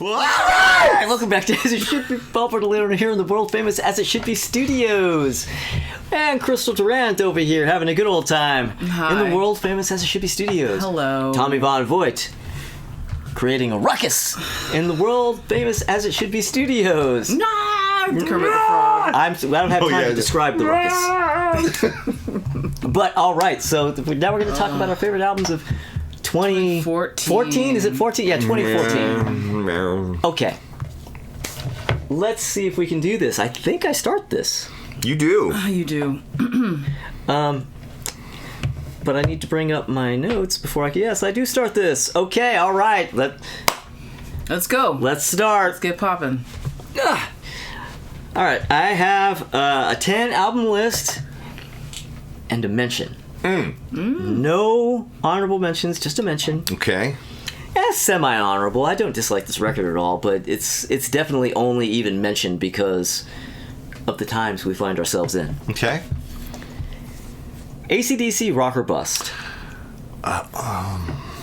Alright, welcome back to As It Should Be, Bumper to Later here in the world famous As It Should Be Studios. And Crystal Durant over here having a good old time in the world famous As It Should Be Studios. Hello. Tommy Von Voigt creating a ruckus in the world famous As It Should Be Studios. No! Kermit the Frog. I don't have time to describe the ruckus. But alright, so now we're going to talk about our favorite albums of 2014. Is it 14? Yeah, 2014. Okay. Let's see if we can do this. I think I start this. You do. You do. But I need to bring up my notes before I can... Yes, I do start this. Okay, all right. Let's go. Let's start. Let's get popping. All right, I have a 10 album list and a mention. No honorable mentions, just a mention. Okay. Semi-honorable. I don't dislike this record at all, but it's definitely only even mentioned because of the times we find ourselves in. Okay. AC/DC Rock or Bust.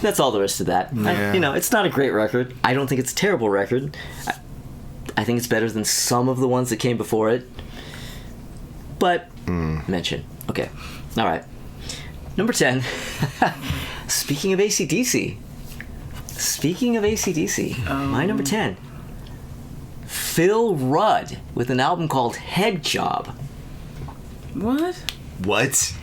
That's all there is to that. Yeah. It's not a great record. I don't think it's a terrible record. I think it's better than some of the ones that came before it. But, mention. Okay. All right. Number 10. Speaking of AC/DC. My number 10. Phil Rudd with an album called Head Job. What? What?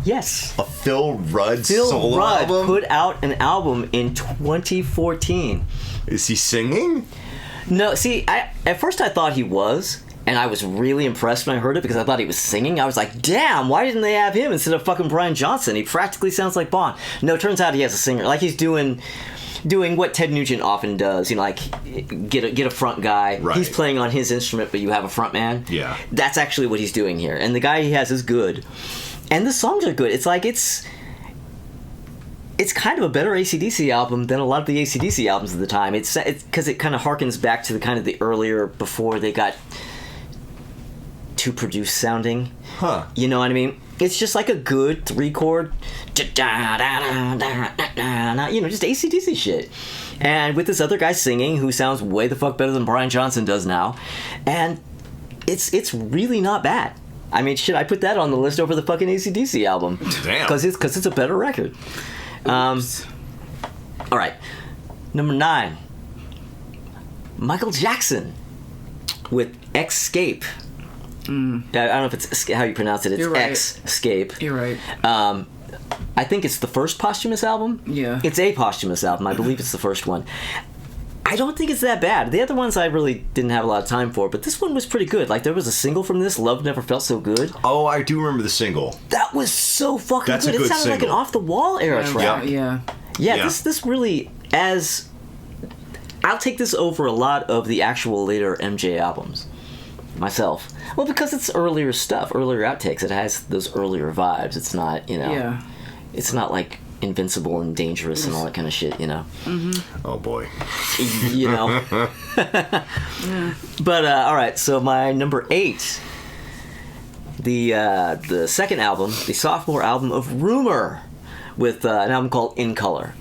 Yes. A Phil Rudd Phil solo Rudd album? put out an album in 2014. Is he singing? No, see, at first I thought he was, and I was really impressed when I heard it because I thought he was singing. I was like, damn, why didn't they have him instead of fucking Brian Johnson? He practically sounds like Bond. No, it turns out he has a singer. Like, he's doing what Ted Nugent often does, like get a front guy. Right. He's playing on his instrument, but you have a front man. Yeah. That's actually what he's doing here. And the guy he has is good. And the songs are good. It's like, it's kind of a better AC/DC album than a lot of the AC/DC albums of the time. It's because it kind of harkens back to the kind of the earlier, before they got too produced sounding. Huh. You know what I mean? It's just like a good 3-chord, just AC/DC shit. And with this other guy singing who sounds way the fuck better than Brian Johnson does now. And it's really not bad. I mean, shit, I put that on the list over the fucking AC/DC album. Damn. Because it's a better record. All right. Number 9. Michael Jackson with Escape. I don't know if it's how you pronounce it. It's You're right. Escape. You're right. I think it's the first posthumous album. Yeah. It's a posthumous album. I believe it's the first one. I don't think it's that bad. The other ones I really didn't have a lot of time for, but this one was pretty good. Like, there was a single from this, Love Never Felt So Good. Oh, I do remember the single. That was so fucking That's good. a good It sounded like an single. off-the-wall era track. Yeah. Yeah, this really, I'll take this over a lot of the actual later MJ albums, myself. Well, because it's earlier stuff, earlier outtakes. It has those earlier vibes. It's not, Yeah. it's not like Invincible and Dangerous and all that kind of shit, Mm-hmm. Oh, boy. But, all right, so my number 8, the second album, the sophomore album of Rumor, with an album called In Color.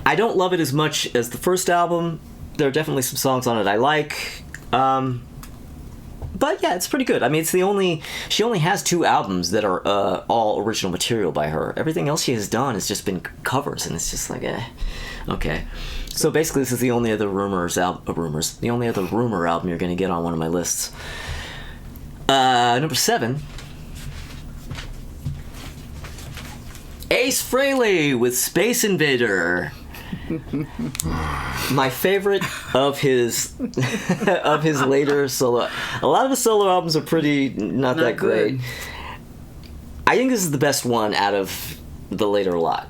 I don't love it as much as the first album. There are definitely some songs on it I like. But yeah, it's pretty good. I mean, she only has 2 albums that are all original material by her. Everything else she has done has just been covers, and it's just like, okay. So basically, this is the only other the only other Rumor album you're going to get on one of my lists. Number 7. Ace Frehley with Space Invader. My favorite of his later solo. A lot of his solo albums are pretty not that great. Good. I think this is the best one out of the later lot.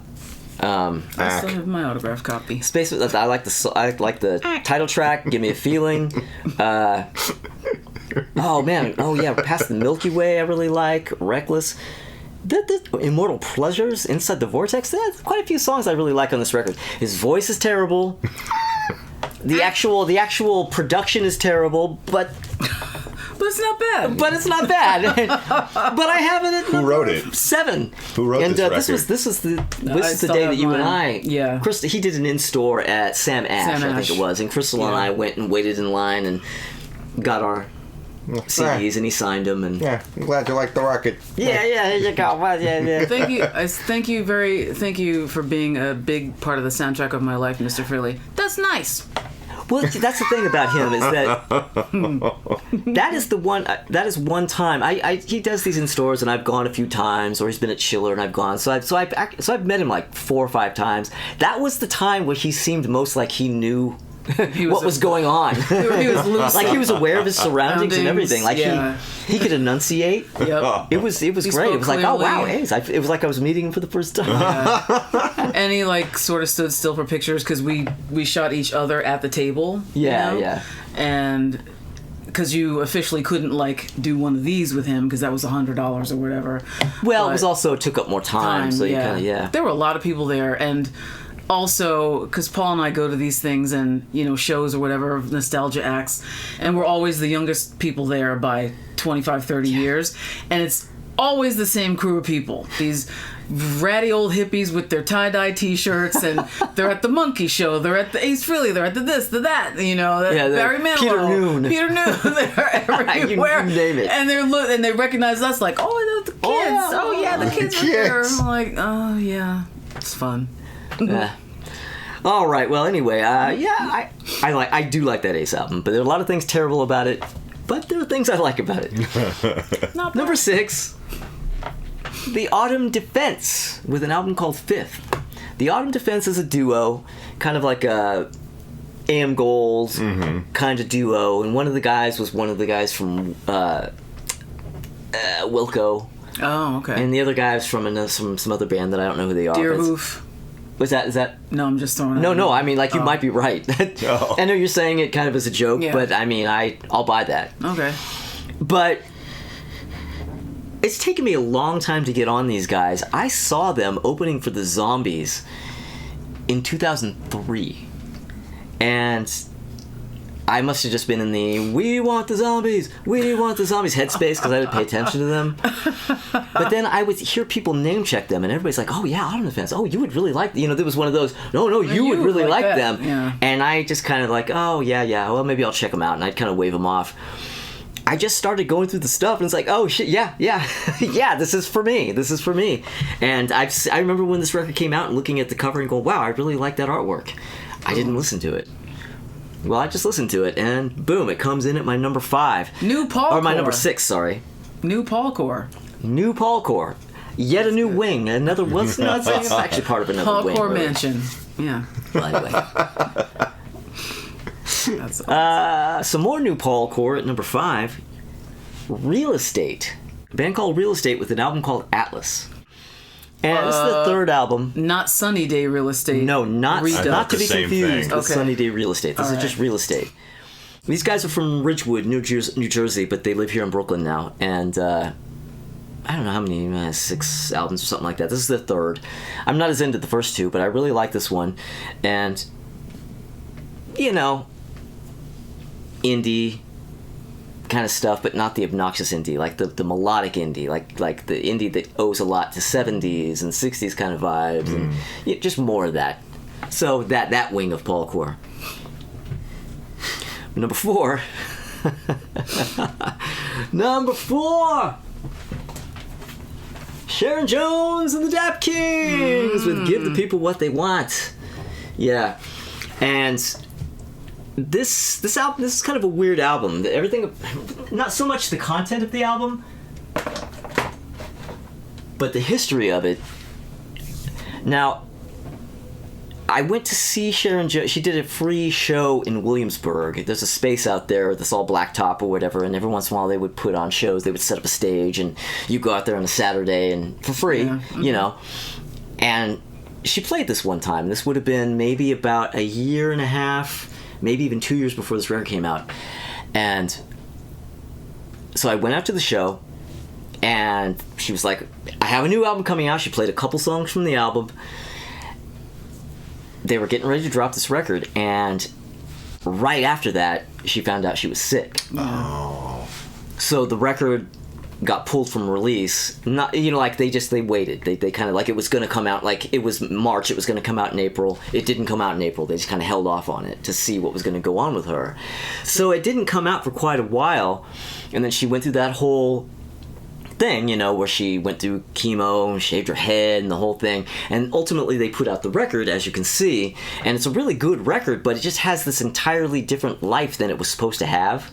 I still have my autograph copy. Space. I like the title track. Give Me a Feeling. Oh man. Oh yeah. Past the Milky Way. I really like Reckless. The Immortal Pleasures, Inside the Vortex. There's quite a few songs I really like on this record. His voice is terrible. The actual production is terrible, but it's not bad. but it's not bad. But I have it at Who wrote it? 7. Who wrote and this record? this was the I day still that have you and mine. I, Yeah. Chris, he did an in-store at Sam Ash, Sam I think Ash. it was, and Crystal and Yeah. I went and waited in line and got our CDs, and he signed them. And Yeah, I'm glad you like the record. yeah, here you go. Well, yeah. Thank you. Thank you for being a big part of the soundtrack of my life, Mr. Frilly. That's nice. Well, that's the thing about him is that that is the one. That is one time. He does these in stores, and I've gone a few times, or he's been at Chiller, and I've gone. So I've met him like 4 or 5 times. That was the time where he seemed most like he knew what was going on. He was loose. Like he was aware of his surroundings and everything. Like Yeah. he could enunciate. Yep. It was great. spoke It was like, oh wow, clearly. it was like I was meeting him for the first time. And he like sort of stood still for pictures because we shot each other at the table. Yeah, you know? yeah. And because you officially couldn't like do one of these with him because that was $100 or whatever. Well, But it was also took up more time, so you kind of There were a lot of people there, and also because Paul and I go to these things and shows or whatever, nostalgia acts, and we're always the youngest people there by 25, 30 years, and it's always the same crew of people. These ratty old hippies with their tie-dye t-shirts, and they're at the Monkey Show, they're at the Ace Frehley, they're at the this, the that, Barry Manilow, Peter Noon, they're everywhere. You name it. And they recognize us like, oh, the kids, the kids are here. kids. I'm like, oh yeah, it's fun. Yeah. All right. Well, anyway, I do like that Ace album, but there are a lot of things terrible about it. But there are things I like about it. Not bad. Number 6, The Autumn Defense, with an album called Fifth. The Autumn Defense is a duo, kind of like a AM Goals kind of duo, and one of the guys was one of the guys from Wilco, Oh, okay. and the other guy is from some other band that I don't know who they are. Deer but it's- Hoof. Was that? No, I'm just throwing it No, out. no. I mean, like you might be right. Oh. I know you're saying it kind of as a joke, Yeah. but I mean, I'll buy that. Okay. But it's taken me a long time to get on these guys. I saw them opening for the Zombies in 2003, and I must have just been in the "We want the zombies, we want the zombies" headspace because I didn't pay attention to them. But then I would hear people name check them, and everybody's like, "Oh yeah, Autumn Defense. Oh, you would really like." There was one of those. No, you would really like that. them. Yeah. And I just kind of like, "Oh yeah. Well, maybe I'll check them out," and I'd kind of wave them off. I just started going through the stuff, and it's like, oh shit, yeah, yeah, this is for me. And I remember when this record came out and looking at the cover and going, wow, I really like that artwork. I didn't listen to it. Well, I just listened to it, and boom, it comes in at my number 5. New Paul Or my Core. number 6, sorry. New Paul Core. New Paul Core. Yet a new wing. Another, well, it's actually part of another Paul wing. Core really. Mansion. Yeah. Well, anyway. That's awesome. Some more new Paul Core at number 5. Real Estate. A band called Real Estate with an album called Atlas. And this is the 3rd album. Not Sunny Day Real Estate. No, not Redone. to the be same confused thing. with Okay. Sunny Day Real Estate. This is Alright. just Real Estate. These guys are from Ridgewood, New Jersey, but they live here in Brooklyn now. And I don't know how many, 6 albums or something like that. This is the 3rd. I'm not as into the first 2, but I really like this one. And, indie kind of stuff, but not the obnoxious indie, like the melodic indie, like the indie that owes a lot to 70s and 60s kind of vibes, and just more of that. So that wing of Paul Core. Number 4. Number 4. Sharon Jones and the Dap Kings with "Give the People What They Want." Yeah, and this album, this is kind of a weird album. Everything, not so much the content of the album, but the history of it. Now, I went to see Sharon Jones. She did a free show in Williamsburg. There's a space out there that's all blacktop or whatever, and every once in a while they would put on shows. They would set up a stage, and you go out there on a Saturday and for free, And she played this one time. This would have been maybe about a year and a half, maybe even 2 years before this record came out. And so I went out to the show, and she was like, I have a new album coming out. She played a couple songs from the album. They were getting ready to drop this record, and right after that, she found out she was sick. Oh. So the record got pulled from release. Not, you know, like they waited. They kind of, like, it was going to come out, like it was March, it was going to come out in April. It didn't come out in April. They just kind of held off on it to see what was going to go on with her. So it didn't come out for quite a while, and then she went through that whole thing, you know, where she went through chemo and shaved her head and the whole thing, and ultimately they put out the record, as you can see, and it's a really good record, but it just has this entirely different life than it was supposed to have.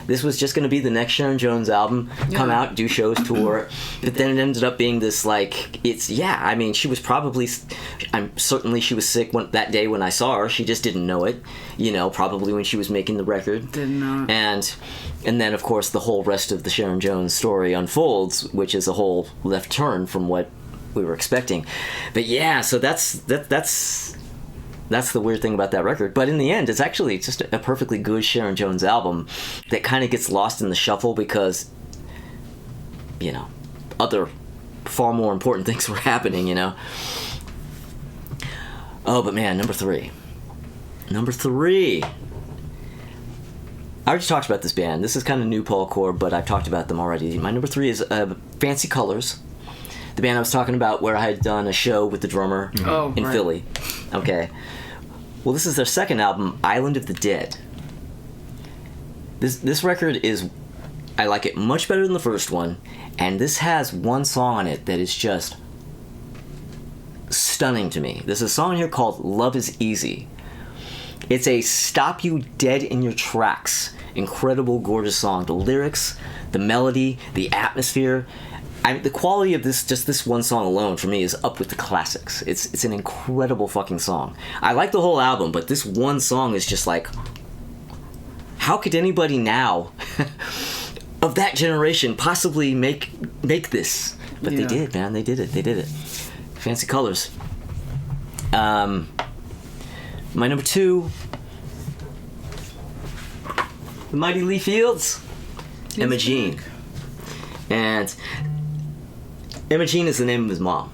This was just going to be the next Sharon Jones album, come out, do shows, tour. But then it ended up being this, like, I mean, she was probably, certainly she was sick that day when I saw her. She just didn't know it, you know, probably when she was making the record. Didn't know. And then, of course, the whole rest of the Sharon Jones story unfolds, which is a whole left turn from what we were expecting. But yeah, so that's the weird thing about that record. But in the end, it's actually just a perfectly good Sharon Jones album that kind of gets lost in the shuffle because, you know, other far more important things were happening, you know. Oh, but man, number three. I already talked about this band. This is kind of new Paulcore, but I've talked about them already. My number three is Fancy Colors, the band I was talking about where I had done a show with the drummer in Philly. Okay. Well, this is their second album, Island of the Dead. This record is, I like it much better than the first one, and this has one song on it that is just stunning to me. There's a song here called Love is Easy. It's a stop you dead in your tracks, incredible, gorgeous song. The lyrics, the melody, the atmosphere, the quality of this one song alone for me is up with the classics. It's an incredible fucking song. I like the whole album, but this one song is just like, how could anybody now of that generation possibly make this? But they did, man. They did it. Fancy Colors. My number two, the Mighty Lee Fields, Emma Jean. And Emma Jean is the name of his mom.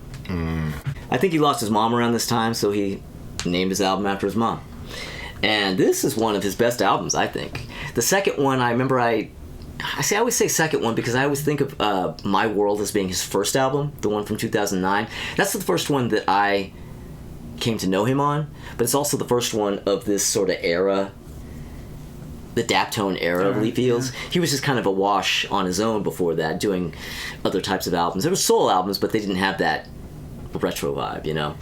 I think he lost his mom around this time, so he named his album after his mom. And this is one of his best albums, I think. The second one, I remember I always say second one because I always think of My World as being his first album, the one from 2009. That's the first one that I came to know him on, but it's also the first one of this sort of era, the Daptone era of Lee Fields. Yeah. He was just kind of a wash on his own before that, doing other types of albums. There were soul albums, but they didn't have that retro vibe, you know?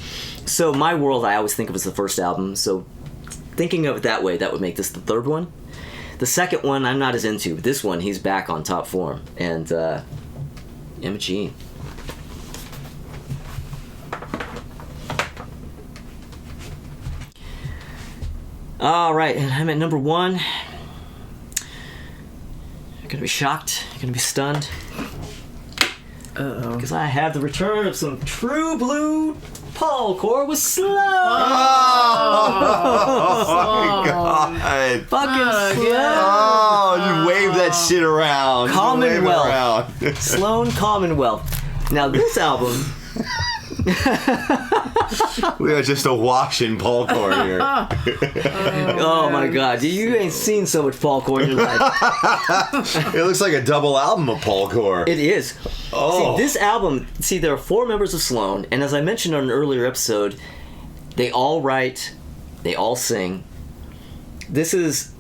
So My World I always think of as the first album, so thinking of it that way, that would make this the third one. The second one I'm not as into. This one, he's back on top form. And Emma Jean. All right, and I'm at number one. You're gonna be shocked. You're gonna be stunned. Uh-oh. Because I have the return of some true blue Paulcore with Slow. Oh my God! Fucking Slow. Oh, you wave that shit around. Commonwealth. Sloan Commonwealth. Now this album. We are just awash in Paulcore here. Oh my God! You ain't seen so much Paulcore in your life. It looks like a double album of Paulcore. It is. Oh. See, this album. See, there are 4 members of Sloan, and as I mentioned on an earlier episode, they all write, they all sing. This is.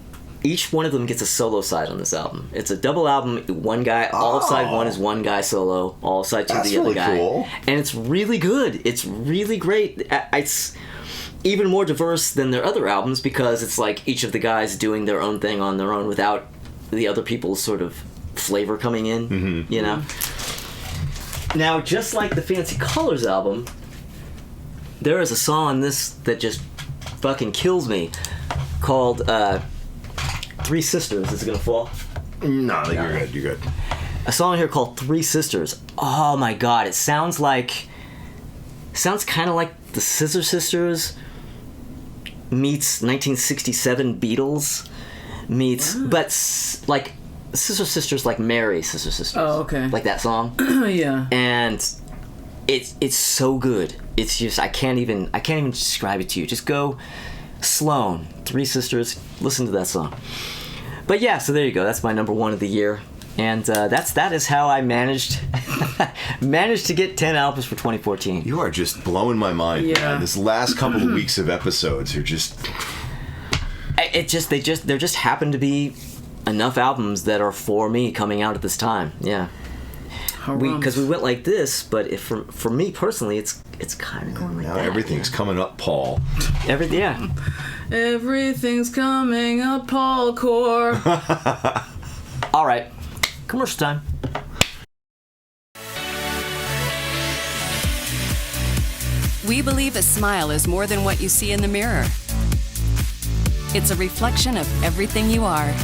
Each one of them gets a solo side on this album. It's a double album. One guy, all of side one is one guy solo. All of side two the other guy. Cool. And it's really good. It's really great. It's even more diverse than their other albums because it's like each of the guys doing their own thing on their own without the other people's sort of flavor coming in. You know. Now, just like the Fancy Colors album, there is a song on this that just fucking kills me called. Three Sisters. Is it gonna fall? No, I think you're good. You're good. A song here called Three Sisters. Oh my God! It sounds kind of like the Scissor Sisters meets 1967 Beatles meets, but like Scissor Sisters, like Mary Scissor Sisters. Oh, okay. Like that song. Yeah. And it's so good. It's just I can't even describe it to you. Just go. Sloan, Three Sisters, listen to that song. But yeah, so there you go. That's my number one of the year. And that is how I managed to get 10 albums for 2014. You are just blowing my mind. Yeah. Man. This last couple of weeks of episodes are just. There just happen to be enough albums that are for me coming out at this time. Yeah. Because we went like this, but if for me personally, it's kind of going like Now that. everything's coming up, Paul. Yeah. Everything's coming up, Paul Core. All right. Commercial time. We believe a smile is more than what you see in the mirror. It's a reflection of everything you are.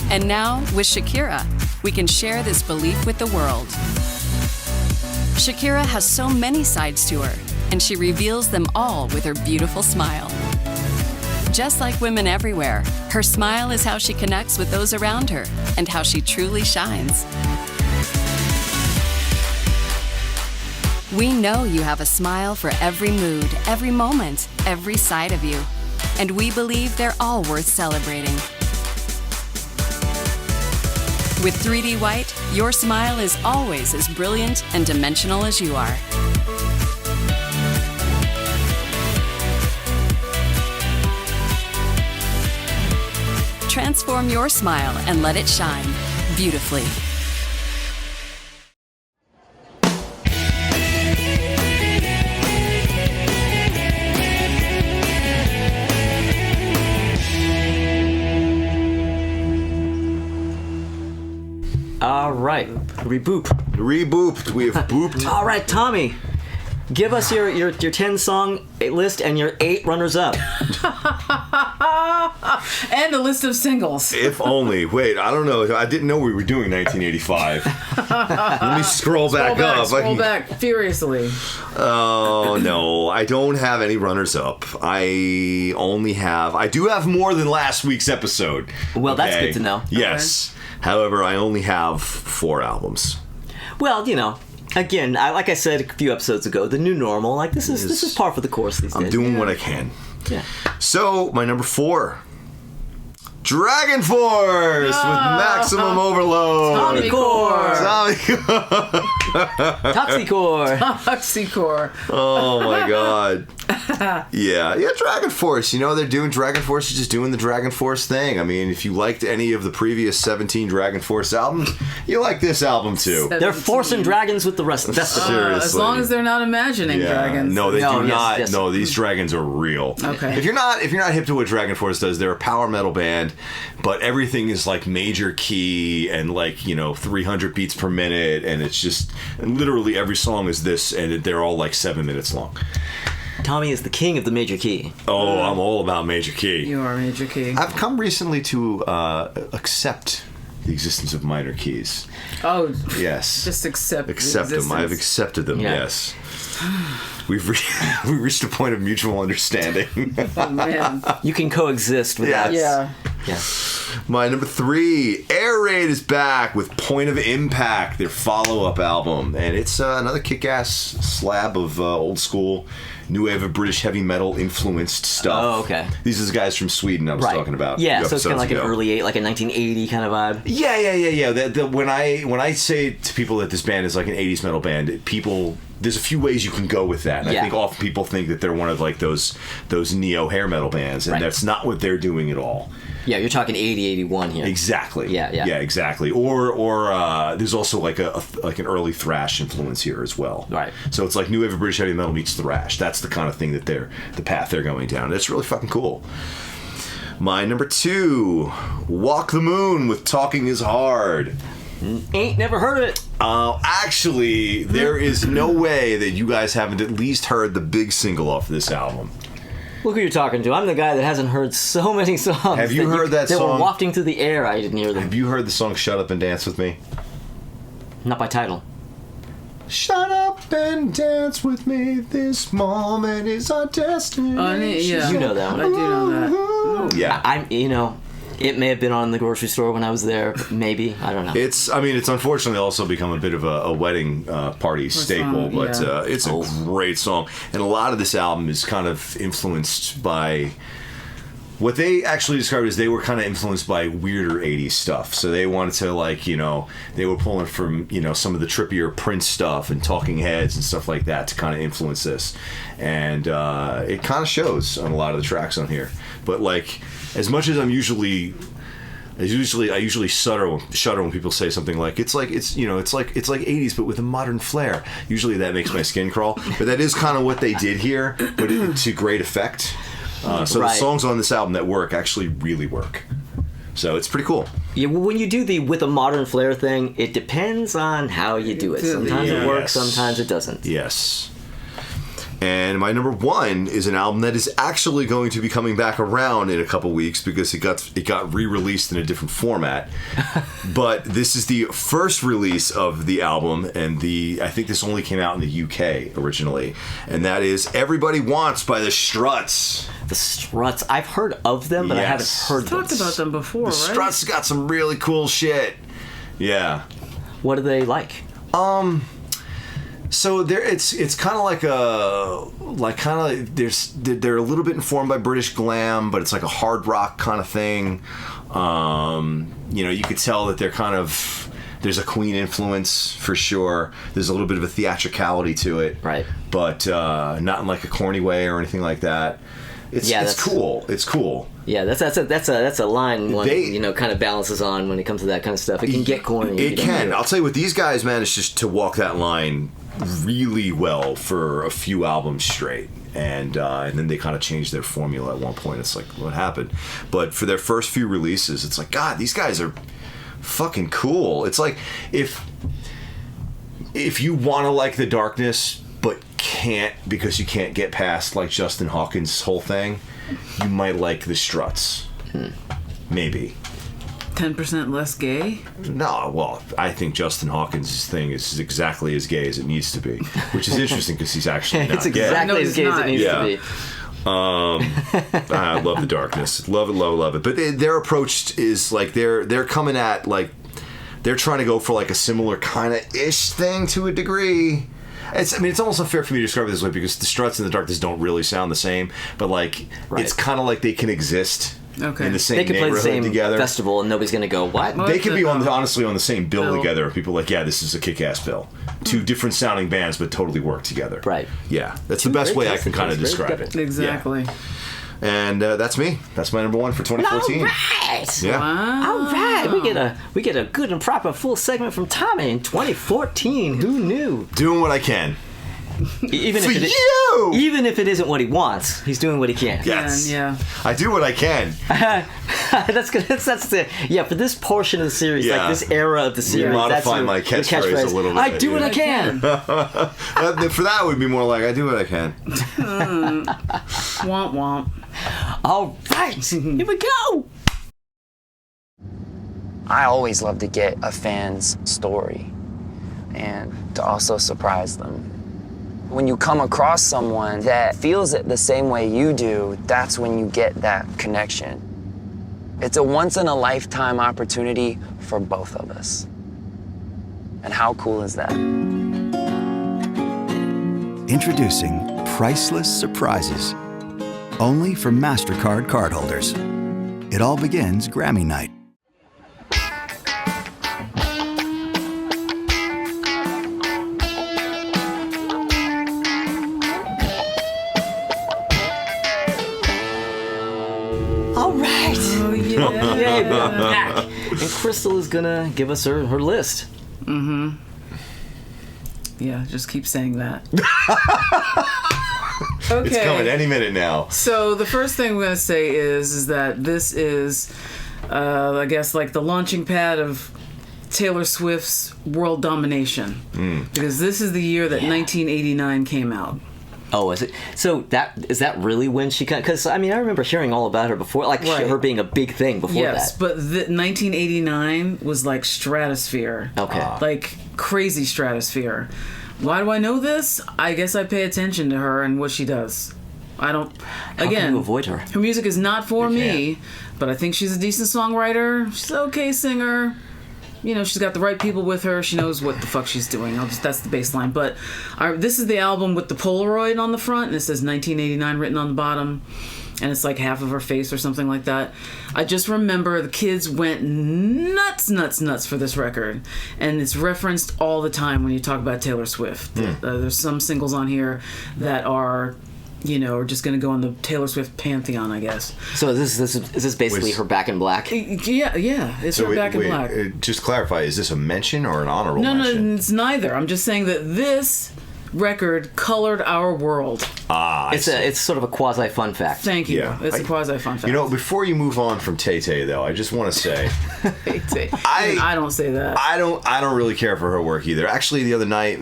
And now, with Shakira, we can share this belief with the world. Shakira has so many sides to her, and she reveals them all with her beautiful smile. Just like women everywhere, her smile is how she connects with those around her and how she truly shines. We know you have a smile for every mood, every moment, every side of you. And we believe they're all worth celebrating. With 3D White, your smile is always as brilliant and dimensional as you are. Transform your smile and let it shine beautifully. All right. Reboop. Rebooped. We have booped. All right, Tommy. Give us your 10 song list and your 8 runners up. And a list of singles. If only. Wait, I don't know. I didn't know we were doing 1985. Let me scroll back up. Scroll back furiously. Oh, no. I don't have any runners up. I do have more than last week's episode. Well, that's Okay? good to know. Yes. However, I only have 4 albums. Well, again, like I said a few episodes ago, the new normal. Like this is par for the course these days. I'm doing what I can. Yeah. So, my number 4. Dragon Force with Maximum Overload. Tommy Core. Toxicore. Toxicore. Oh my god. Yeah, Dragon Force. They're doing Dragon Force, is just doing the Dragon Force thing. I mean, if you liked any of the previous 17 Dragon Force albums, you like this album too. They're forcing dragons with the rest of them. Seriously. As long as they're not imagining dragons. No, they No, do yes, not. yes. No, these dragons are real. Okay. If you're not hip to what Dragon Force does, they're a power metal band, but everything is like major key and 300 beats per minute, and it's just literally every song is this, and they're all like 7 minutes long. Tommy is the king of the major key. Oh, I'm all about major key. You are Major Key. I've come recently to accept the existence of minor keys. Oh, Yes. just accept them. I've accepted them, Yeah. yes. We've reached a point of mutual understanding. Oh, man. You can coexist with that. Yeah. Yeah. My number 3, Air Raid is back with Point of Impact, their follow-up album. And it's another kick-ass slab of old school, new wave of British heavy metal influenced stuff. Oh, okay. These are the guys from Sweden I was talking about. Yeah, a few so it's kind of like episodes an ago. early like a 1980 kind of vibe. Yeah. When I say to people that this band is like an 80s metal band, there's a few ways you can go with that. And Yeah. I think often people think that they're one of like those neo hair metal bands, and Right. that's not what they're doing at all. Yeah, you're talking 80, 81 here. Exactly. Yeah. Yeah, exactly. Or there's also like an early thrash influence here as well. Right. So it's like new wave of British heavy metal meets thrash. That's the kind of thing that the path they're going down. It's really fucking cool. My number 2, Walk the Moon with Talking is Hard. Ain't never heard of it. Actually, there is no way that you guys haven't at least heard the big single off this album. Look who you're talking to. I'm the guy that hasn't heard so many songs. Have you heard that They song? were wafting through the air. I didn't hear them. Have you heard the song Shut Up and Dance With Me? Not by title. Shut up and dance with me. This moment is our destiny. Yeah. You know that one. I do know that. Yeah. It may have been on the grocery store when I was there. But maybe. I don't know. It's unfortunately also become a bit of a wedding party staple, song, but yeah. it's a great song. And a lot of this album is kind of influenced by What they actually described is they were kind of influenced by weirder 80s stuff. So they wanted to, like, they were pulling from, some of the trippier Prince stuff and Talking Heads and stuff like that to kind of influence this. And it kind of shows on a lot of the tracks on here. But, like, as much as I usually shudder when people say something like it's like 80s but with a modern flair. Usually that makes my skin crawl, but that is kind of what they did here, but to great effect. So the songs on this album that work actually really work. So it's pretty cool. Yeah, well, when you do the with a modern flair thing, it depends on how you do it. Sometimes it works, sometimes it doesn't. Yes. And my number 1 is an album that is actually going to be coming back around in a couple weeks because it got re-released in a different format. But this is the first release of the album, and I think this only came out in the UK originally, and that is Everybody Wants by the Struts. The Struts. I've heard of them, but I haven't heard them. Talked about them before, right? The Struts got some really cool shit. Yeah. What are they like? So it's kind of they're a little bit informed by British glam, but it's like a hard rock kind of thing. You could tell that they're there's a Queen influence for sure. There's a little bit of a theatricality to it, right? But not in like a corny way or anything like that. It's cool. It's cool. Yeah, that's a line one kind of balances on when it comes to that kind of stuff. It can get corny. It can. I'll tell you what, these guys managed just to walk that line really well for a few albums straight, and then they kind of changed their formula at one point. It's like, what happened? But for their first few releases, it's like, God, these guys are fucking cool. It's like if you want to like the darkness but can't because you can't get past like Justin Hawkins' whole thing, you might like the Struts. Maybe 10% less gay? No, well, I think Justin Hawkins' thing is exactly as gay as it needs to be, which is interesting because he's actually not it's exactly gay. as gay as it needs to be. I love the darkness. Love it. But their approach is like they're coming at like they're trying to go for like a similar kind of ish thing to a degree. It's almost unfair for me to describe it this way because the Struts and the Darkness don't really sound the same, but like it's kind of like they can exist. Okay. In the same they could play the same together. festival and nobody's gonna go, what? They could be honestly on the same bill together. People are like, yeah, this is a kick-ass bill. Two different sounding bands, but totally work together. Right. Yeah, that's the best way I can kind of describe it. Exactly. Yeah. And that's me. That's my number 1 for 2014. All right. Yeah. All right. We get a good and proper full segment from Tommy in 2014. Who knew? Doing what I can. Even for if you! Even if it isn't what he wants, he's doing what he can. Yes. Yeah. I do what I can. That's the for this portion of the series, like this era of the series. Modify my catchphrase a little bit. I do what I can. For that, it would be more like I do what I can. Womp womp. All right, here we go. I always love to get a fan's story and to also surprise them. When you come across someone that feels it the same way you do, that's when you get that connection. It's a once-in-a-lifetime opportunity for both of us. And how cool is that? Introducing Priceless Surprises, only for MasterCard cardholders. It all begins Grammy night. Yay, we're back. And Crystal is gonna give us her list. Yeah, just keep saying that. Okay. It's coming any minute now. So the first thing we're gonna say is that this is, I guess, like the launching pad of Taylor Swift's world domination, because this is the year that 1989 came out. Oh, is it? So is that really when she got? Because I remember hearing all about her before, like her being a big thing before that. Yes, but 1989 was like stratosphere. Okay, like crazy stratosphere. Why do I know this? I guess I pay attention to her and what she does. I don't. How can you avoid her? Her music is not for me, but I think she's a decent songwriter. She's an okay singer. You know, she's got the right people with her. She knows what the fuck she's doing. That's the baseline. But this is the album with the Polaroid on the front, and it says 1989 written on the bottom. and it's like half of her face or something like that. I just remember the kids went nuts for this record, and it's referenced all the time when you talk about Taylor Swift. There's some singles on here that are, are just going to go in the Taylor Swift pantheon, I guess. So is this basically her Back in Black? Yeah, it's her Back in Black. Just clarify, is this a mention or an honorable mention? No, it's neither. I'm just saying that this record colored our world. It's sort of a quasi fun fact. Thank you. Yeah. It's a quasi fun fact. Before you move on from Tay Tay, though, I just want to say I don't say that. I don't really care for her work either. Actually, the other night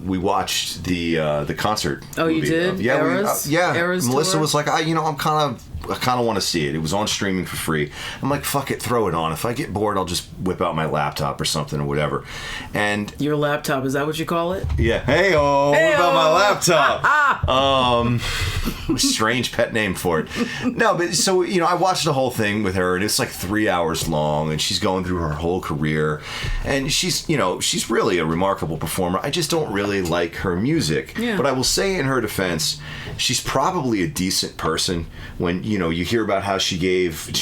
we watched the concert. Oh, you did? Yeah, Eras Melissa tour? was like, I kind of want to see it. It was on streaming for free. I'm like, fuck it, throw it on. If I get bored, I'll just whip out my laptop or something or whatever. And your laptop, is that what you call it? yeah, whip out my laptop. Strange pet name for it. No, but so I watched the whole thing with her, and it's like 3 hours long, and she's going through her whole career, and she's really a remarkable performer. I just don't really like her music. Yeah. But I will say, in her defense, she's probably a decent person. When you hear about how she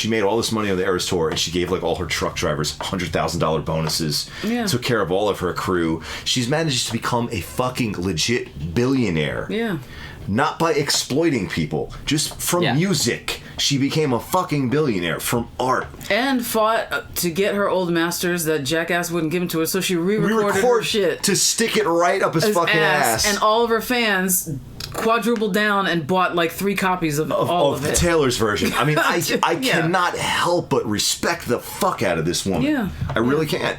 made all this money on the Eras tour, and she gave like all her truck drivers $100,000 bonuses. Yeah. Took care of all of her crew. She's managed to become a fucking legit billionaire. Yeah. Not by exploiting people, just from music. She became a fucking billionaire from art. And fought to get her old masters that Jackass wouldn't give them to her, so she re-recorded her shit. To stick it right up his fucking ass. And all of her fans quadrupled down and bought like 3 copies of all of it. Taylor's version. I mean, I cannot help but respect the fuck out of this woman. Yeah. I really can't.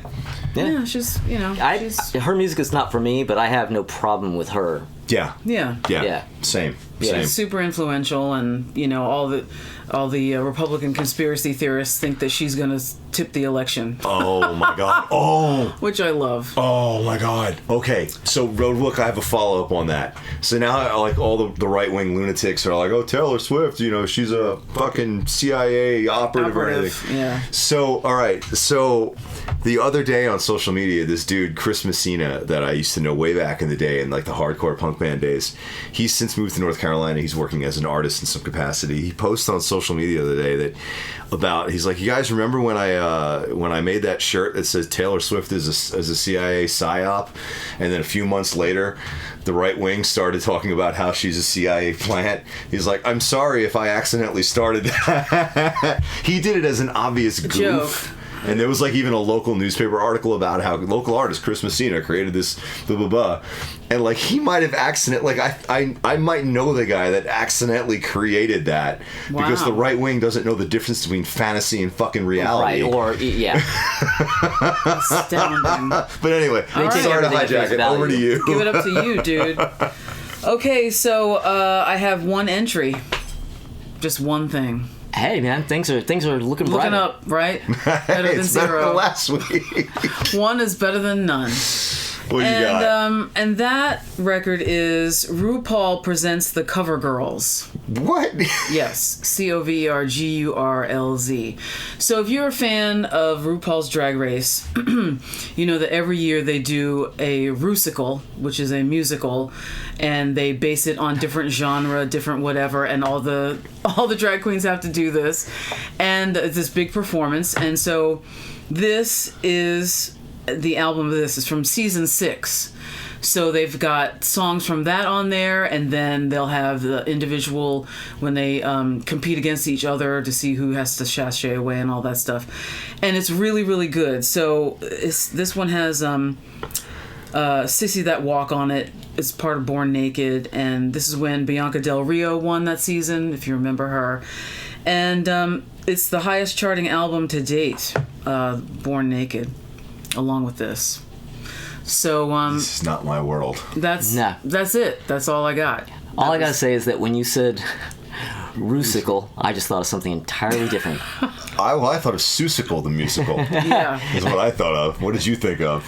Yeah, she's, her music is not for me, but I have no problem with her. Yeah. Yeah. Same. She's super influential, and all the Republican conspiracy theorists think that she's going to tip the election. Oh my god. Oh. Which I love. Oh my god. Okay, so Roadbook, I have a follow up on that. So now, like, all the right wing lunatics are like, oh, Taylor Swift, she's a fucking CIA operative or anything. Yeah. So, all right. So the other day on social media, this dude Chris Messina, that I used to know way back in the day in like the hardcore punk band days, he's since moved to North Carolina. He's working as an artist in some capacity. He posted on social media the other day he's like, you guys remember when I made that shirt that says Taylor Swift is a CIA psyop, and then a few months later the right wing started talking about how she's a CIA plant. He's like, I'm sorry if I accidentally started that. He did it as an obvious goof. Joke. And there was like even a local newspaper article about how local artist Chris Messina created this blah blah blah, and like he might have I might know the guy that accidentally created that. Wow. Because the right wing doesn't know the difference between fantasy and fucking reality. Right, or yeah. Astounding. But anyway, All right. sorry to Everything hijack is it. Over to you. Give it up to you, dude. Okay, so I have one entry. Just one thing. Hey man, things are looking bright. Looking up, right? Better than It's zero. better than last week. One is better than none. What you got? And that record is RuPaul Presents the Cover Girls. What? Yes, COVERGURLZ. So if you're a fan of RuPaul's Drag Race, you know that every year they do a Rusical, which is a musical, and they base it on different genre, different whatever, and all the drag queens have to do this, and it's this big performance. And so this is the album of this is from season 6. So they've got songs from that on there, and then they'll have the individual when they compete against each other to see who has to sashay away and all that stuff. And it's really, really good. So this one has Sissy That Walk on it. It's part of Born Naked, and this is when Bianca Del Rio won that season, if you remember her. And it's the highest charting album to date, Born Naked, along with this. So This is not my world. that's it. That's all I got. All I gotta say is that when you said Rusical, I just thought of something entirely different. I thought of Seussical the musical. Yeah. Is what I thought of. What did you think of?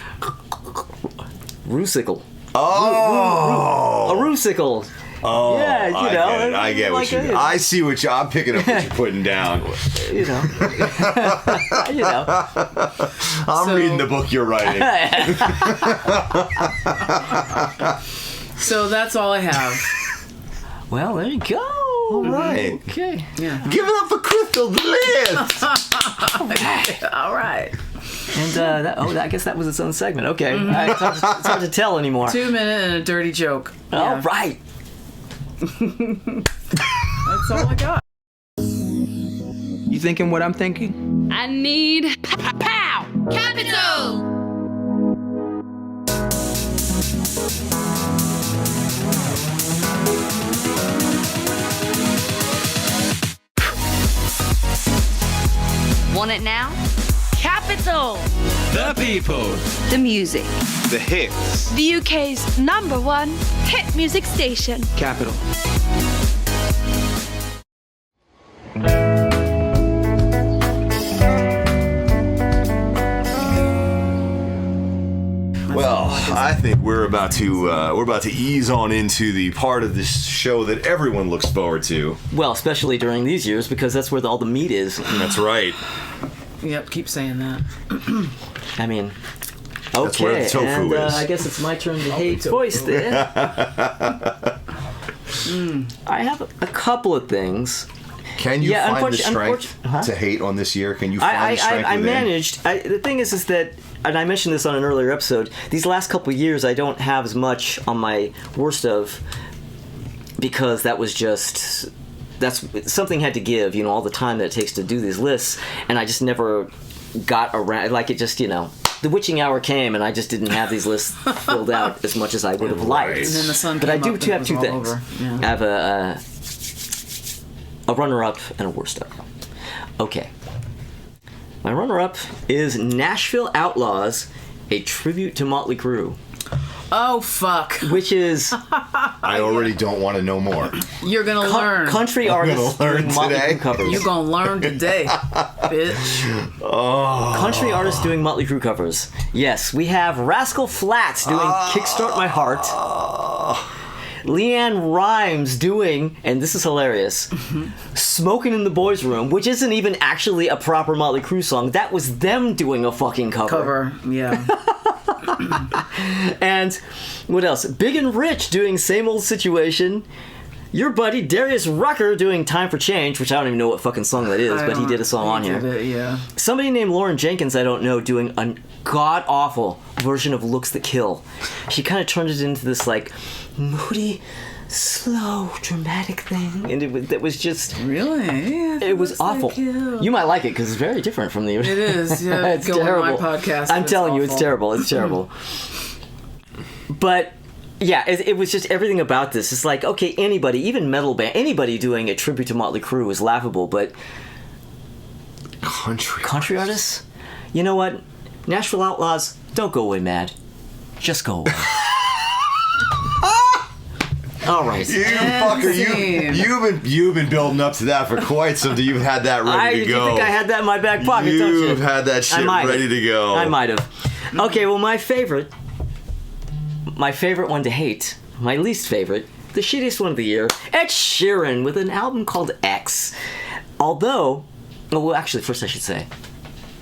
Rusical. Oh! A Rusical. Oh, Yeah, you know, I get what like you a- mean. I see what I'm picking up what you're putting down. You know. You know. I'm reading the book you're writing. So that's all I have. Well, there you go. All right. Okay. Yeah. Give it up for Crystal Bliss. All right. And I guess that was its own segment. Okay. It's hard to tell anymore. 2 minute and a dirty joke. All Yeah. right. That's all I got. You thinking what I'm thinking? I need pow! Capital! Want it now? Capital! The people. The music. The hits. The UK's #1 hit music station. Capital. Well, I think we're about to ease on into the part of this show that everyone looks forward to. Well, especially during these years, because that's where all the meat is. That's right. Yep, keep saying that. I mean, okay. That's where the tofu and, is. I guess it's my turn to hate voice there. I have a couple of things. Can you find the strength huh? to hate on this year? Can you find the strength I within? managed. The thing is that, and I mentioned this on an earlier episode, these last couple of years I don't have as much on my worst of, because that's something had to give, all the time that it takes to do these lists, and I just never got around, like it just, the witching hour came and I just didn't have these lists filled out as much as I would have liked. And then the sun But I came do up have and two it was all things. over. Yeah. I have a runner-up and a worst of. Okay. My runner-up is Nashville Outlaws, a tribute to Motley Crue, Oh, fuck. which is I already don't want to know more. You're gonna learn. country artists learn doing Motley today. Crue covers. You're gonna learn today, bitch. Country artists doing Motley Crue covers. Yes, we have Rascal Flatts doing Kickstart My Heart. Leanne Rimes doing, and this is hilarious, Smoking in the Boys' Room, which isn't even actually a proper Motley Crue song. That was them doing a fucking Cover, yeah. And what else? Big and Rich doing Same Old Situation. Your buddy Darius Rucker doing Time for Change, which I don't even know what fucking song that is, but he did a song on here. Yeah. Somebody named Lauren Jenkins, I don't know, doing a god-awful version of Looks That Kill. She kind of turned it into this, like, moody, slow, dramatic thing. And it was just... Really? Yeah, It was looks like awful. you. You might like it, because it's very different from the... It is, yeah. It's Go terrible. on my podcast. I'm it's telling you, it's awful. terrible. It's terrible. But... yeah, it was just everything about this. It's like, okay, anybody, even metal band, anybody doing a tribute to Motley Crue is laughable, but country artists? You know what? Nashville Outlaws, don't go away mad. Just go away. All right. You fucker, you've been building up to that for quite some time. You've had that ready to go. You think I had that in my back pocket, don't you? You've had that shit ready to go. I might have. Okay, well, my favorite one to hate, my least favorite, the shittiest one of the year, Ed Sheeran with an album called X. Although, well, actually, first I should say,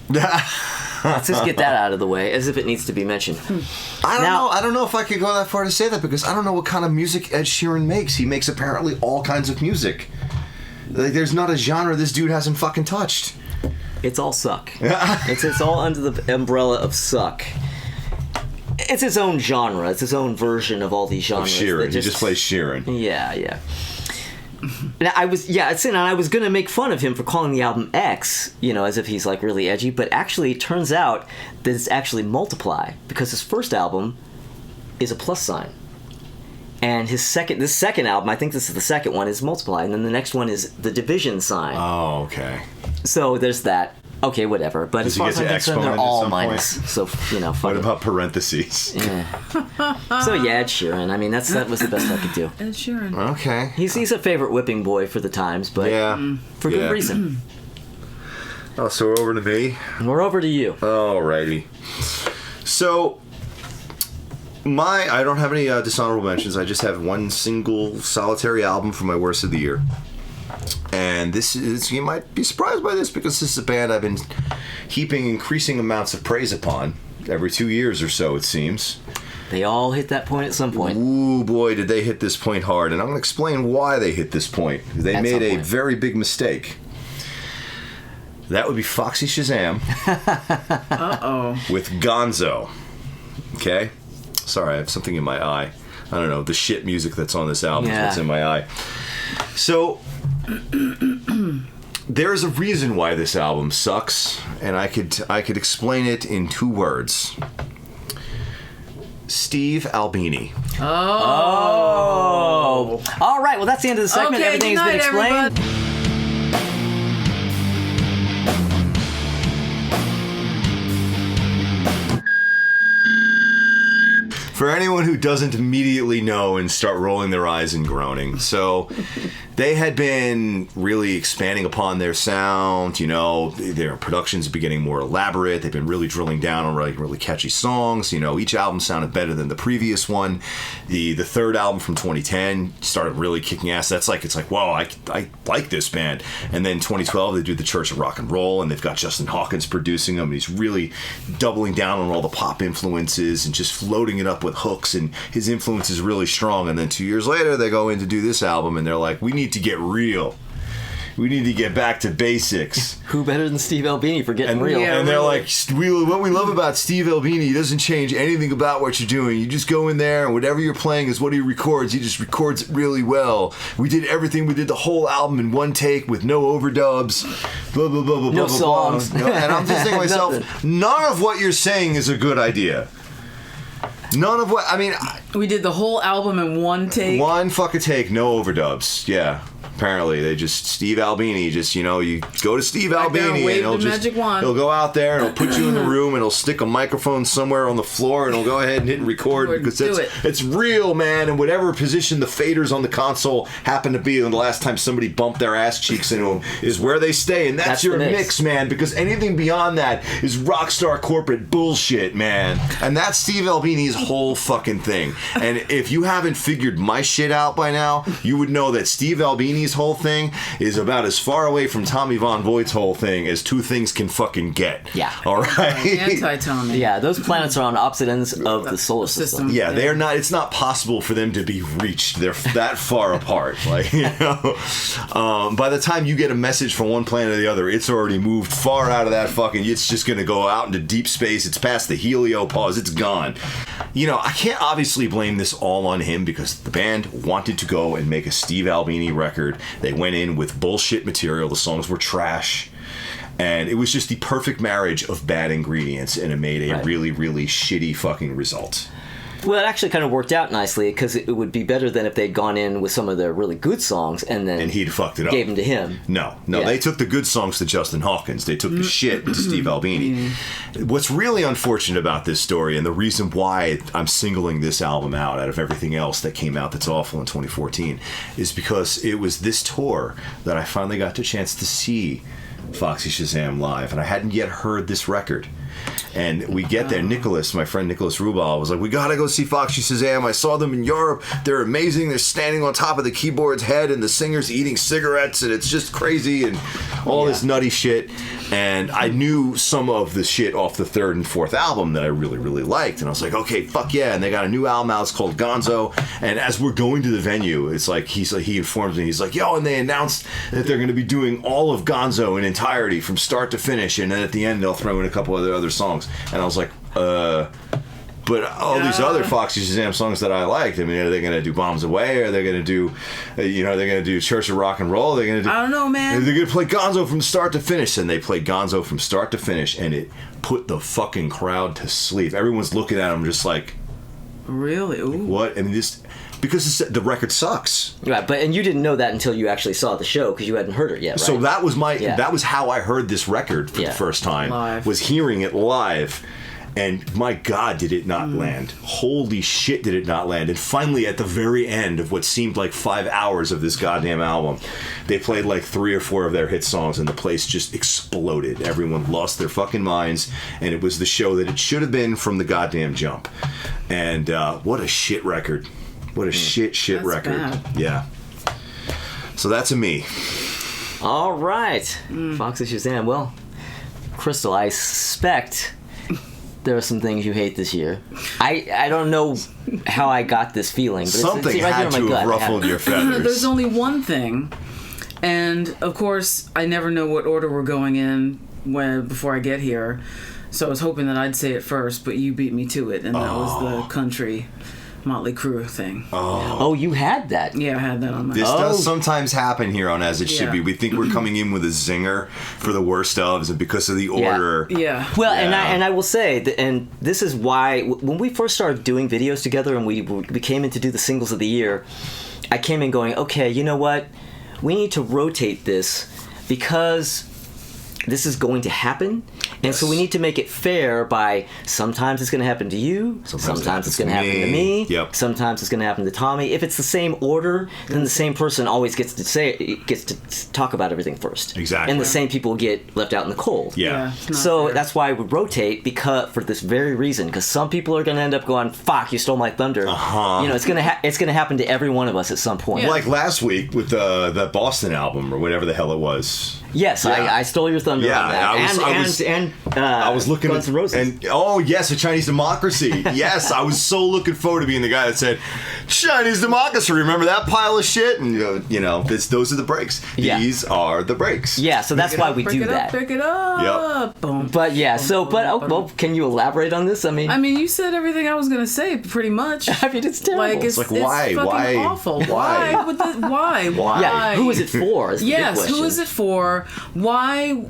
let's just get that out of the way, as if it needs to be mentioned. I don't know if I could go that far to say that, because I don't know what kind of music Ed Sheeran makes. He makes apparently all kinds of music. Like, there's not a genre this dude hasn't fucking touched. It's all suck. It's all under the umbrella of suck. It's its own genre. It's its own version of all these genres. Sheeran. He just plays Sheeran. Yeah. And I was gonna make fun of him for calling the album X, as if he's like really edgy, but actually it turns out that it's actually Multiply, because his first album is a plus sign. And this second album, I think this is the second one, is Multiply, and then the next one is the division sign. Oh, okay. So there's that. Okay, whatever. But Does as he far get as I'm to concerned, they're exponent at all some point? minus. So, fuck What it. about parentheses? Yeah. So yeah, Ed Sheeran. I mean, that was the best I could do. Ed Sheeran. Okay. He's a favorite whipping boy for the times, but for good reason. Oh, so we're over to me? We're over to you. Alrighty. So, I don't have any dishonorable mentions. I just have one single solitary album for my worst of the year. And this is, you might be surprised by this, because this is a band I've been heaping increasing amounts of praise upon every 2 years or so, it seems. They all hit that point at some point. Ooh, boy, did they hit this point hard. And I'm going to explain why they hit this point. They made a very big mistake. That would be Foxy Shazam. With Gonzo. Okay? Sorry, I have something in my eye. I don't know, the shit music that's on this album is what's in my eye. So, there is a reason why this album sucks, and I could explain it in 2 words. Steve Albini. Oh. All right, well, that's the end of the segment. Okay, Everything has been explained. everybody. For anyone who doesn't immediately know and start rolling their eyes and groaning. So they had been really expanding upon their sound, you know, their productions are getting more elaborate. They've been really drilling down on really catchy songs. You know, each album sounded better than the previous one. The third album from 2010 started really kicking ass. It's like, whoa, I like this band. And then 2012, they do the Church of Rock and Roll, and they've got Justin Hawkins producing them, and he's really doubling down on all the pop influences and just floating it up with hooks, and his influence is really strong. And then 2 years later, they go in to do this album, and they're like, we need to get real. We need to get back to basics. Who better than Steve Albini for getting real? And they're like, what we love about Steve Albini, he doesn't change anything about what you're doing. You just go in there, and whatever you're playing is what he records. He just records it really well. We did everything. We did the whole album in one take with no overdubs. Blah, blah, blah, blah, No blah, songs. blah. And I'm just thinking to myself, none of what you're saying is a good idea. None of what, I mean... We did the whole album in one take. One fucking take, no overdubs. Yeah. Apparently, they just, Steve Albini, just, you know, you go to Steve Albini and he'll go out there and he'll put you in the room and he'll stick a microphone somewhere on the floor and he'll go ahead and hit record because it's real, man. And whatever position the faders on the console happen to be, and the last time somebody bumped their ass cheeks into them is where they stay. And that's your mix, man, because anything beyond that is rock star corporate bullshit, man. And that's Steve Albini's whole fucking thing. And if you haven't figured my shit out by now, you would know that Steve Albini's whole thing is about as far away from Tommy Von Voigt's whole thing as two things can fucking get. Yeah. All right? Anti-Tommy. Yeah, those planets are on opposite ends of the solar system. Yeah, they are not, it's not possible for them to be reached. They're that far apart. Like, you know, by the time you get a message from one planet or the other, it's already moved far out of that fucking, it's just going to go out into deep space. It's past the heliopause. It's gone. You know, I can't obviously blame this all on him because the band wanted to go and make a Steve Albini record. They went in with bullshit material. The songs were trash. And it was just the perfect marriage of bad ingredients, and it made a really, really shitty fucking result. Well, it actually kind of worked out nicely because it would be better than if they'd gone in with some of their really good songs and then he'd fucked it up. Gave them to him. No, they took the good songs to Justin Hawkins. They took the shit to Steve Albini. What's really unfortunate about this story, and the reason why I'm singling this album out of everything else that came out that's awful in 2014, is because it was this tour that I finally got the chance to see Foxy Shazam live, and I hadn't yet heard this record. And we get there, Nicholas, my friend Nicholas Rubal, was like, we gotta go see Foxy Shazam. I saw them in Europe. They're amazing. They're standing on top of the keyboard's head and the singer's eating cigarettes, and it's just crazy and all this nutty shit. And I knew some of the shit off the third and fourth album that I really, really liked. And I was like, okay, fuck yeah. And they got a new album out. It's called Gonzo. And as we're going to the venue, it's like, he informs me, he's like, yo, and they announced that they're going to be doing all of Gonzo in entirety from start to finish. And then at the end, they'll throw in a couple of their other songs. And I was like, but all these other Foxy Shazam songs that I liked, I mean, are they going to do Bombs Away? Are they going to do, they're going to do Church of Rock and Roll? Are they going to do, I don't know, man. They're going to play Gonzo from start to finish. And they played Gonzo from start to finish, and it put the fucking crowd to sleep. Everyone's looking at them just like, really? Ooh. What? I mean, because the record sucks. Right, and you didn't know that until you actually saw the show because you hadn't heard it yet, right? So that was that was how I heard this record for the first time. Live. Was hearing it live. And my God, did it not land. Holy shit, did it not land. And finally, at the very end of what seemed like 5 hours of this goddamn album, they played like 3 or 4 of their hit songs, and the place just exploded. Everyone lost their fucking minds, and it was the show that it should have been from the goddamn jump. And what a shit record. What a shit that's record. Bad. Yeah. So that's a me. All right. Foxy Shazam. Well, Crystal, I suspect there are some things you hate this year. I don't know how I got this feeling, but Something it's right had here in to my have gut. ruffled your feathers. There's only one thing, and of course, I never know what order we're going in before I get here. So I was hoping that I'd say it first, but you beat me to it, and that was the country Motley Crue thing. Oh, you had that. Yeah, I had that on my. This does sometimes happen here on As It Should Yeah. Be. We think we're coming in with a zinger for the worst ofs, and because of the order. Yeah. Well, Yeah. and I will say, and this is why when we first started doing videos together and we came in to do the singles of the year, I came in going, okay, you know what? We need to rotate this because this is going to happen, and so we need to make it fair by sometimes it's going to happen to you, sometimes it's going to happen to me, sometimes it's going to happen to Tommy. If it's the same order, then the same person always gets to talk about everything first. Exactly. And the same people get left out in the cold. Yeah. it's not So fair. that's why we rotate, because for this very reason, because some people are going to end up going, "Fuck, you stole my thunder." You know, it's going to happen to every one of us at some point. Like last week with the Boston album or whatever the hell it was. Yes, Yeah. I stole your thunder Yeah, on that. I was looking Guns at N' Roses. and oh yes, a Chinese democracy. Yes, I was so looking forward to being the guy that said Chinese democracy. Remember that pile of shit? And those are the breaks. Yeah. These are the breaks. Yeah, so that's why we Break do it that. Up, pick it up. Yep. Boom. But yeah, Boom, so boom, but boom. well, can you elaborate on this? I mean, You said everything I was gonna say, pretty much. I mean, it's terrible. Like it's why? fucking Why? awful. Why? Why? Why? Why? yeah, who is it for? Is the big Yes, question. who is it for? Why?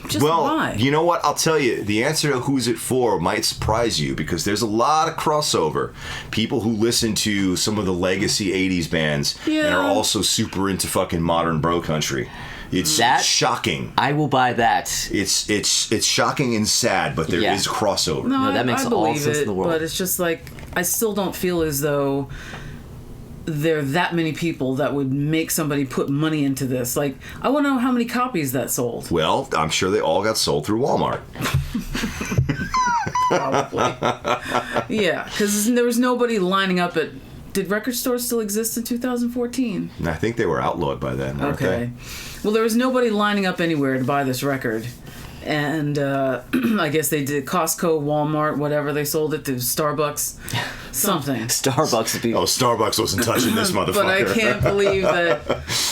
Just Well, why? you know what? I'll tell you. The answer to who's it for might surprise you because there's a lot of crossover. People who listen to some of the legacy 80s bands and Yeah. are also super into fucking modern bro country. It's shocking. I will buy that. It's shocking and sad, but there is Yeah. crossover. No, that makes I all believe sense it, in the world. But it's just like I still don't feel as though there are that many people that would make somebody put money into this. Like, I want to know how many copies that sold. Well, I'm sure they all got sold through Walmart. Probably. Yeah, because there was nobody lining up at. Did record stores still exist in 2014? And I think they were outlawed by then, weren't Okay. Well, there was nobody lining up anywhere to buy this record. And I guess they did Costco, Walmart, whatever. They sold it to Starbucks, something. Starbucks would be. Oh, Starbucks wasn't touching this motherfucker. But I can't believe that,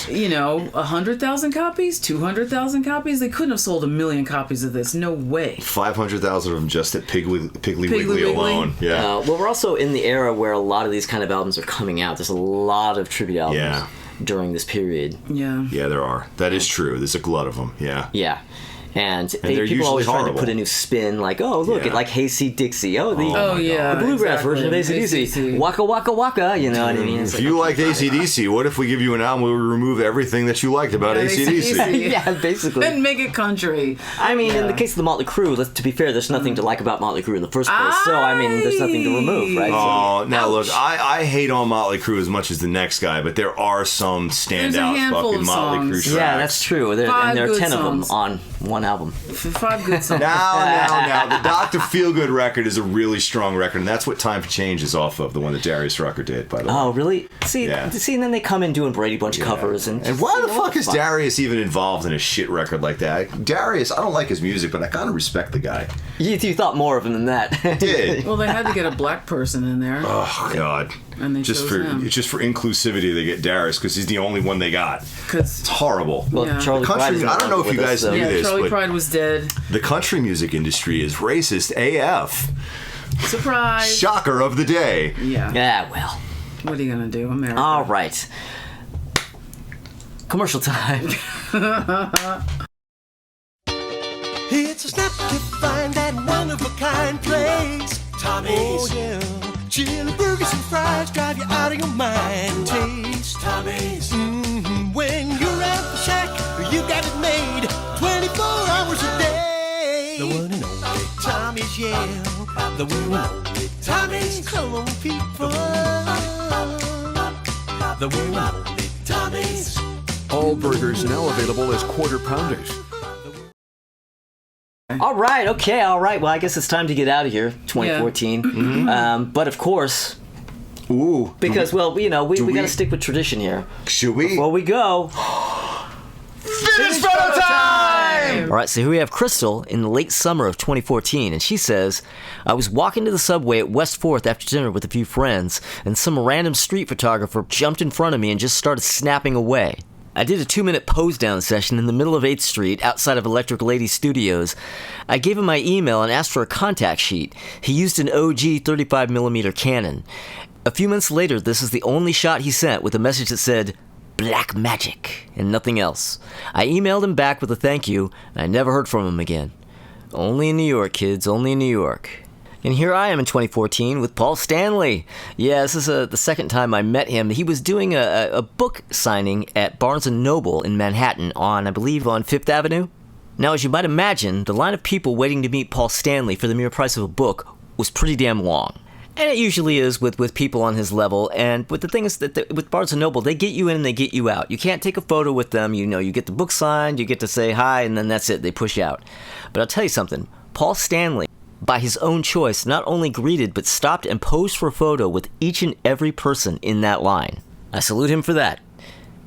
100,000 copies, 200,000 copies? They couldn't have sold 1 million copies of this. No way. 500,000 of them just at Piggly Piggly Wiggly Wiggly? alone. Yeah. Well, we're also in the era where a lot of these kind of albums are coming out. There's a lot of tribute albums during this period. Yeah. Yeah, there are. That is true. There's a glut of them. Yeah. Yeah. And they're people usually always trying to horrible. put a new spin, like, oh, look, Yeah. at like Hey See Dixie. Oh, the bluegrass version of exactly. AC/DC. AC/DC. Waka Waka Waka, you know what I mean? It's If you like AC/DC, what if we give you an album where we remove everything that you liked about AC/DC? yeah, basically. And make it country. I mean, in the case of the Motley Crue, to be fair, there's nothing to like about Motley Crue in the first place. So, I mean, there's nothing to remove, right? Oh, now Ouch. look, I hate on Motley Crue as much as the next guy, but there are some standout handful fucking of Motley Crue songs. tracks. Yeah, that's true. And there 5 are good 10 of them songs. on one album. 5 good songs. Now, the Dr. Feelgood record is a really strong record, and that's what Time for Change is off of, the one that Darius Rucker did, by the way. Oh, really? See, Yeah. and then they come in doing Brady Bunch covers. And why the fuck is Darius even involved in a shit record like that? Darius, I don't like his music, but I kind of respect the guy. You thought more of him than that. Did. Well, they had to get a black person in there. Oh, God. And they chose him. Just for inclusivity, they get Darius because he's the only one they got. It's horrible. Well, Yeah. Charlie Country- Pride is no I don't know longer if you with guys us, so- knew Yeah, this, Charlie but Pride was dead. the country music industry is racist AF. Surprise. Shocker of the day. Yeah. Yeah, well. What are you going to do? America. All right. Commercial time. It's a snap to find that one-of-a-kind place. Tommy's. Oh, yeah. Chili burgers and fries drive you out of your mind. Taste. Tommy's. Mm-hmm. When you're at the shack, you got it made 24 hours a day. The one and only Tommy's, yeah. The one and only Tommy's. Come on, people. The one and only Tommy's. All burgers now available as quarter pounders. All right, okay, all right. Well, I guess it's time to get out of here, 2014. But of course, because, well, you know, we got to stick with tradition here. Should we? Before we go, Finish photo time! All right, so here we have Crystal in the late summer of 2014, and she says, I was walking to the subway at West 4th after dinner with a few friends, and some random street photographer jumped in front of me and just started snapping away. I did a 2-minute pose-down session in the middle of 8th Street, outside of Electric Lady Studios. I gave him my email and asked for a contact sheet. He used an OG 35mm Canon. A few months later, this is the only shot he sent, with a message that said, Black Magic, and nothing else. I emailed him back with a thank you, and I never heard from him again. Only in New York, kids, only in New York. And here I am in 2014 with Paul Stanley. Yeah, this is the second time I met him. He was doing a book signing at Barnes & Noble in Manhattan I believe, on 5th Avenue. Now, as you might imagine, the line of people waiting to meet Paul Stanley for the mere price of a book was pretty damn long. And it usually is with people on his level. But the thing is that with Barnes & Noble, they get you in and they get you out. You can't take a photo with them. You get the book signed, you get to say hi, and then that's it. They push out. But I'll tell you something. Paul Stanley, by his own choice, not only greeted, but stopped and posed for a photo with each and every person in that line. I salute him for that.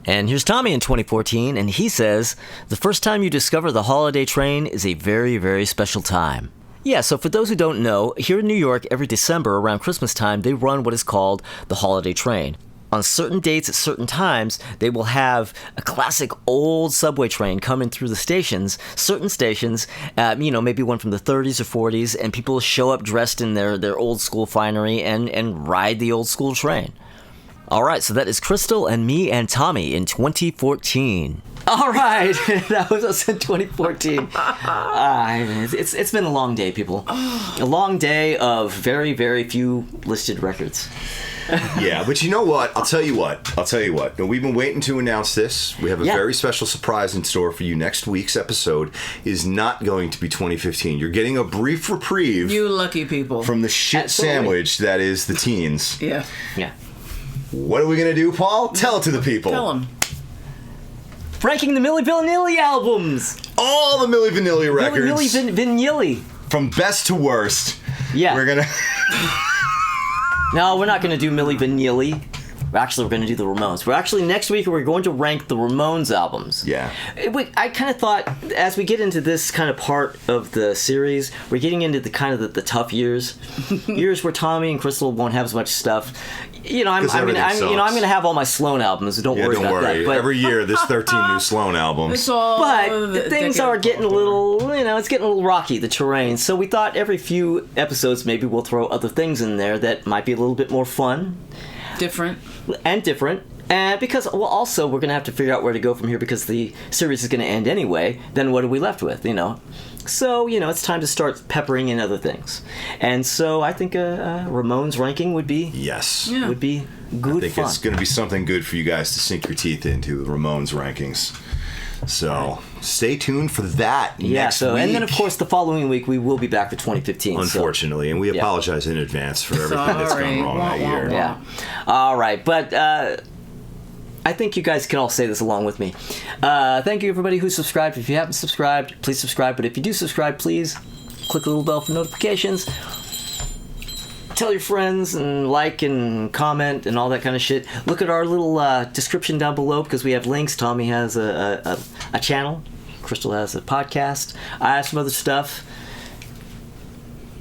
And here's Tommy in 2014, and he says, the first time you discover the holiday train is a very, very special time. Yeah, so for those who don't know, here in New York, every December around Christmas time, they run what is called the holiday train. On certain dates at certain times, they will have a classic old subway train coming through the stations, certain stations, maybe one from the 30s or 40s, and people will show up dressed in their old school finery and ride the old school train. All right, so that is Crystal and me and Tommy in 2014. All right, that was us in 2014. It's been a long day, people. A long day of very, very few listed records. Yeah, but you know what? I'll tell you what. Now, we've been waiting to announce this. We have a very special surprise in store for you. Next week's episode is not going to be 2015. You're getting a brief reprieve. You lucky people. From the shit sandwich that is the teens. Yeah. What are we going to do, Paul? Tell it to the people. Tell them. Ranking the Milli Vanilli albums. All the Milli Vanilli records. Milli Vanilli. From best to worst. Yeah. We're going to... No, we're not going to do Milli Vanilli. Actually, we're going to do the Ramones. Next week, we're going to rank the Ramones albums. Yeah. I kind of thought, as we get into this kind of part of the series, we're getting into the tough years. Years where Tommy and Crystal won't have as much stuff. I'm going to have all my Sloan albums. Don't worry about that. But every year, there's 13 new Sloan albums. But things are getting a little, it's getting a little rocky, the terrain. So we thought every few episodes, maybe we'll throw other things in there that might be a little bit more fun. Different. And because, also, we're going to have to figure out where to go from here because the series is going to end anyway. Then what are we left with, So, it's time to start peppering in other things. And so I think Ramones ranking would be... Yes. Yeah. Would be good fun. I think it's going to be something good for you guys to sink your teeth into, the Ramones rankings. So stay tuned for that next week. And then, of course, the following week, we will be back for 2015. Unfortunately, and we apologize in advance for everything that's gone wrong that year. Yeah. All right, but... I think you guys can all say this along with me. Thank you, everybody who subscribed. If you haven't subscribed, please subscribe. But if you do subscribe, please click the little bell for notifications. Tell your friends and like and comment and all that kind of shit. Look at our little description down below because we have links. Tommy has a channel. Crystal has a podcast. I have some other stuff.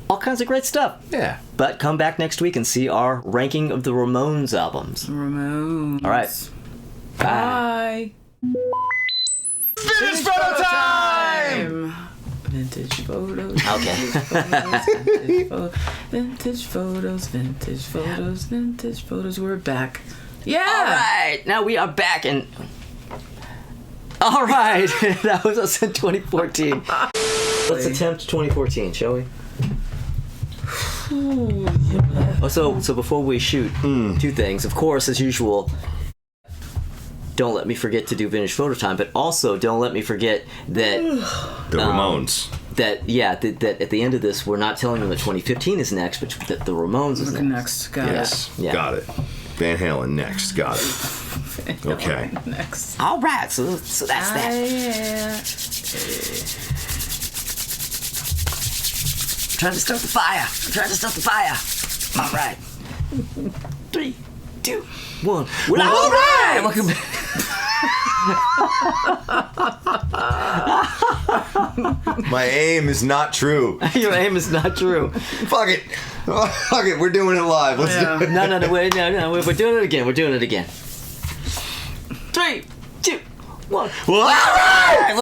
All kinds of great stuff. Yeah. But come back next week and see our ranking of the Ramones albums. Ramones. All right. Bye. Vintage photo time! Vintage photos. Okay. Vintage photos. We're back. Yeah. All right. Now we are back and... All right. That was us in 2014. Let's attempt 2014, shall we? So before we shoot, two things. Of course, as usual, don't let me forget to do vintage photo time, but also don't let me forget that the Ramones. That at the end of this, we're not telling them that 2015 is next, but that the Ramones is next. Got it. Yeah. Got it. Van Halen next. Got it. Okay. Next. All right. So that's that. Yeah. Trying to start the fire. All right. 3, 2, 1. Well, all right. Welcome back. My aim is not true. Your aim is not true. Fuck it. Fuck it. We're doing it live. Let's do it. No, wait, no. We're doing it again. 3, 2, 1. Well, all right!